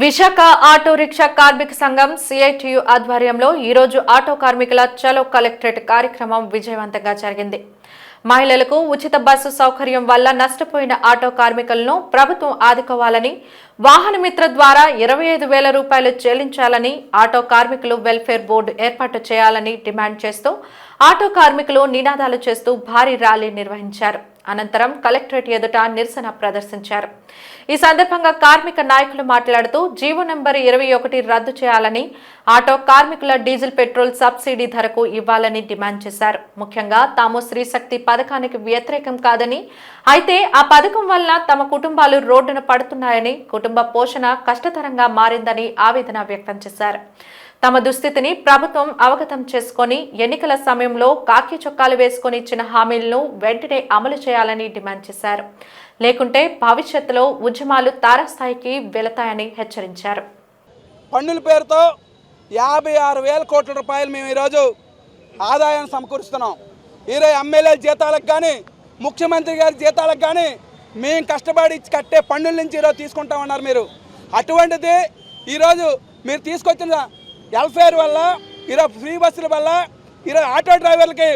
Visakha auto rickshaw కార్మిక సంఘం CITU ఆధ్వర్యంలో ఈరోజు ఆటో కార్మికుల చలో కలెక్టరేట్ కార్యక్రమం విజయవంతంగా జరిగింది. మహిళలకు ఉచిత బస్సు సౌకర్యం వల్ల నష్టపోయిన ఆటో కార్మికులను ప్రభుత్వం ఆదుకోవాలని, వాహన మిత్ర ద్వారా 25,000 రూపాయలు చెల్లించాలని, ఆటో కార్మికులు వెల్ఫేర్ బోర్డు ఏర్పాటు చేయాలని డిమాండ్ చేస్తూ ఆటో కార్మికులు నినాదాలు చేస్తూ భారీ ర్యాలీ నిర్వహించారు. అనంతరం కలెక్టరేట్ ఎదుట నిరసన ప్రదర్శించారు. ఈ సందర్భంగా కార్మిక నాయకులు మాట్లాడుతూ జీవో నంబర్ 21 రద్దు చేయాలని, ఆటో కార్మికుల డీజిల్ పెట్రోల్ సబ్సిడీ ధరకు ఇవ్వాలని డిమాండ్ చేశారు. ముఖ్యంగా తాము స్త్రీశక్తి పథకానికి వ్యతిరేకం కాదని, అయితే ఆ పథకం వల్ల తమ కుటుంబాలు రోడ్డున పడుతున్నాయని, కుటుంబ పోషణ కష్టతరంగా మారిందని ఆవేదన వ్యక్తం చేశారు. తమ దుస్థితిని ప్రభుత్వం అవగతం చేసుకుని ఎన్నికల సమయంలో కాకి చొక్కాలు వేసుకుని ఇచ్చిన హామీలను వెంటనే అమలు చేయాలని డిమాండ్ చేశారు. లేకుంటే భవిష్యత్తులో ఉద్యమాలు తారాస్థాయికి వెళతాయని హెచ్చరించారు. పన్నుల పేరుతో 56,000 కోట్ల రూపాయలు మేము ఈరోజు ఆదాయాన్ని సమకూరుస్తున్నాం. ఈరోజు ఎమ్మెల్యేల జీతాలకు కానీ, ముఖ్యమంత్రి గారి జీతాలకు కానీ మేము కష్టపడి కట్టే పన్నుల నుంచి ఈరోజు తీసుకుంటామన్నారు మీరు. అటువంటిది ఈరోజు మీరు తీసుకొచ్చిన వెల్ఫేర్ వల్ల, ఈరోజు ఫ్రీ బస్సుల వల్ల ఈరోజు ఆటో డ్రైవర్లకి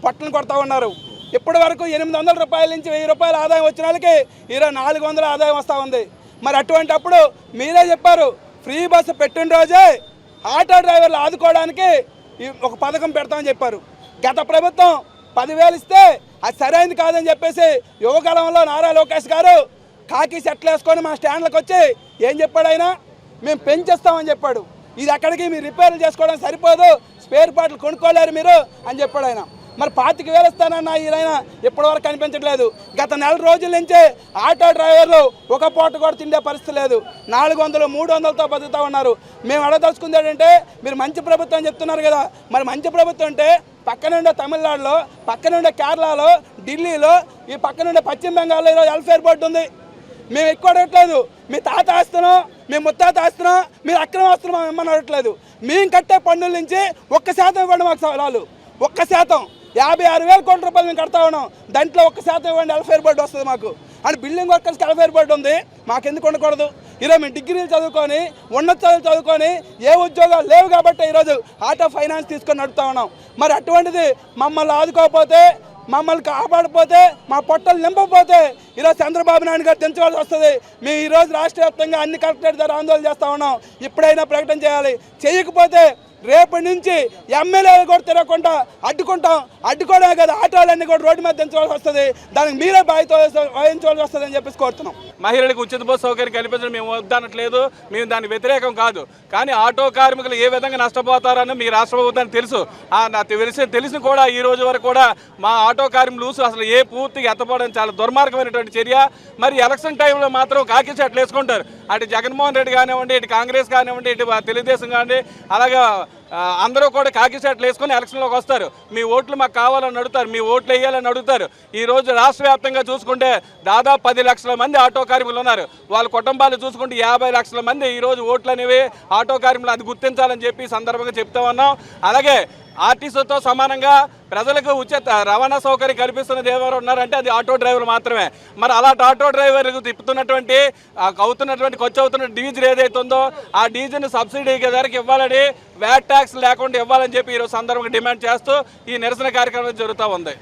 పట్టును కొడతా ఉన్నారు. ఇప్పటి వరకు 800 రూపాయల నుంచి 1000 రూపాయల ఆదాయం వచ్చిన వాళ్ళకి ఈరోజు 400 ఆదాయం వస్తూ ఉంది. మరి అటువంటిప్పుడు మీరే చెప్పారు ఫ్రీ బస్సు పెట్టిన రోజే ఆటో డ్రైవర్లు ఆదుకోవడానికి ఒక పథకం పెడతామని చెప్పారు. గత ప్రభుత్వం 10,000 ఇస్తే అది సరైనది కాదని చెప్పేసి యువకాలంలో నారా లోకేష్ గారు కాకి సెట్లు వేసుకొని మా స్టాండ్లకు వచ్చి ఏం చెప్పాడు, ఆయన మేము పెంచేస్తామని చెప్పాడు. ఇది ఎక్కడికి మీరు రిపేర్లు చేసుకోవడం సరిపోదు, స్పేర్ పార్ట్లు కొనుక్కోలేరు మీరు అని చెప్పాడు ఆయన. మరి 25,000 ఇస్తానన్న ఈయన ఇప్పటివరకు కనిపించట్లేదు. గత నెల రోజుల నుంచే ఆటో డ్రైవర్లు ఒక పూట కూడా తిండే పరిస్థితి లేదు. 400, 300తో బతుకుతూ ఉన్నారు. మేము అడగదలుచుకుంది ఏంటంటే, మీరు మంచి ప్రభుత్వం అని చెప్తున్నారు కదా, మరి మంచి ప్రభుత్వం అంటే పక్కనుండే తమిళనాడులో, పక్కనుండే కేరళలో, ఢిల్లీలో, ఈ పక్కనుండే పశ్చిమ బెంగాల్లో ఈరోజు వెల్ఫేర్ బోర్డు ఉంది. మేము ఎక్కువ అడగట్లేదు, మీ తాత ఆస్తున్నాం, మీ ముత్తాత ఆస్తున్నాం, మీరు అక్రమ ఆస్తున్నాం ఏమని అడగట్లేదు. మేము కట్టే పన్నుల నుంచి 1% ఇవ్వండి మాకు సవాలు. 1% 56,000 కోట్ల రూపాయలు మేము కడతా ఉన్నాం. దాంట్లో 1% ఇవ్వండి, వెల్ఫేర్ బోర్డు వస్తుంది మాకు అని. బిల్డింగ్ వర్కర్స్కి వెల్ఫేర్ బోర్డు ఉంది, మాకు ఎందుకు ఉండకూడదు? ఈరోజు మేము డిగ్రీలు చదువుకొని, ఉన్నత చదువులు చదువుకొని ఏ ఉద్యోగాలు లేవు కాబట్టి ఈరోజు ఆటో ఫైనాన్స్ తీసుకొని నడుపుతా ఉన్నాం. మరి అటువంటిది మమ్మల్ని ఆదుకోకపోతే, మమ్మల్ని కాపాడకపోతే, మా పొట్టలు నింపకపోతే ఈరోజు చంద్రబాబు నాయుడు గారు దించవలసి వస్తుంది. మేము ఈరోజు రాష్ట్ర వ్యాప్తంగా అన్ని కలెక్టరేట్ ద్వారా ఆందోళన చేస్తూ ఉన్నాం. ఇప్పుడైనా ప్రకటన చేయాలి. చేయకపోతే రేపటి నుంచి ఎమ్మెల్యేలు కూడా తిరగకుండా అడ్డుకోవడమే కదా, ఆటోలన్నీ కూడా రోడ్డు మీద దించవలసి వస్తుంది. దానికి మీరే వహించవలసి వస్తుంది అని చెప్పేసి కోరుతున్నాం. మహిళలకు ఉచిత బస్సు సౌకర్యం కల్పించడం మేము వద్దనట్లేదు, మేము దానికి వ్యతిరేకం కాదు. కానీ ఆటో కార్మికులు ఏ విధంగా నష్టపోతారని మీ రాష్ట్ర ప్రభుత్వానికి తెలుసు. తెలిసి కూడా ఈ రోజు వరకు కూడా మా ఆటో కార్మికులు అసలు ఏ పూర్తిగా ఎత్తపోవడం చాలా దుర్మార్గమైనటువంటి చర్య. మరి ఎలక్షన్ టైంలో మాత్రం కాకి చెట్లు వేసుకుంటారు. అటు జగన్మోహన్ రెడ్డి కానివ్వండి, ఇటు కాంగ్రెస్ కానివ్వండి, ఇటు తెలుగుదేశం కానివ్వండి, అలాగే అందరూ కూడా కాకి షర్ట్లు వేసుకొని ఎలక్షన్లోకి వస్తారు. మీ ఓట్లు మాకు కావాలని అడుగుతారు, మీ ఓట్లు వేయాలని అడుగుతారు. ఈరోజు రాష్ట్ర వ్యాప్తంగా చూసుకుంటే దాదాపు 10 లక్షల మంది ఆటో కార్మికులు ఉన్నారు. వాళ్ళ కుటుంబాలు చూసుకుంటే 50 లక్షల మంది ఈరోజు ఓట్లు అనేవి ఆటో కార్మికులు, అది గుర్తించాలని చెప్పి సందర్భంగా చెప్తా ఉన్నాం. అలాగే ఆర్టీసీతో సమానంగా ప్రజలకు ఉచిత రవాణా సౌకర్యం కల్పిస్తున్నది ఎవరు ఉన్నారంటే అది ఆటో డ్రైవర్లు మాత్రమే. మరి అలాంటి ఆటో డ్రైవర్లకు తిప్పుతున్నటువంటి ఖర్చు అవుతున్న డీజిల్ ఏదైతే ఉందో ఆ డీజిల్ని సబ్సిడీ ధరకు ఇవ్వాలని, వ్యాట్ ట్యాక్స్ లేకుండా ఇవ్వాలని చెప్పి ఈరోజు సందర్భంగా డిమాండ్ చేస్తూ ఈ నిరసన కార్యక్రమం జరుగుతూ ఉంది.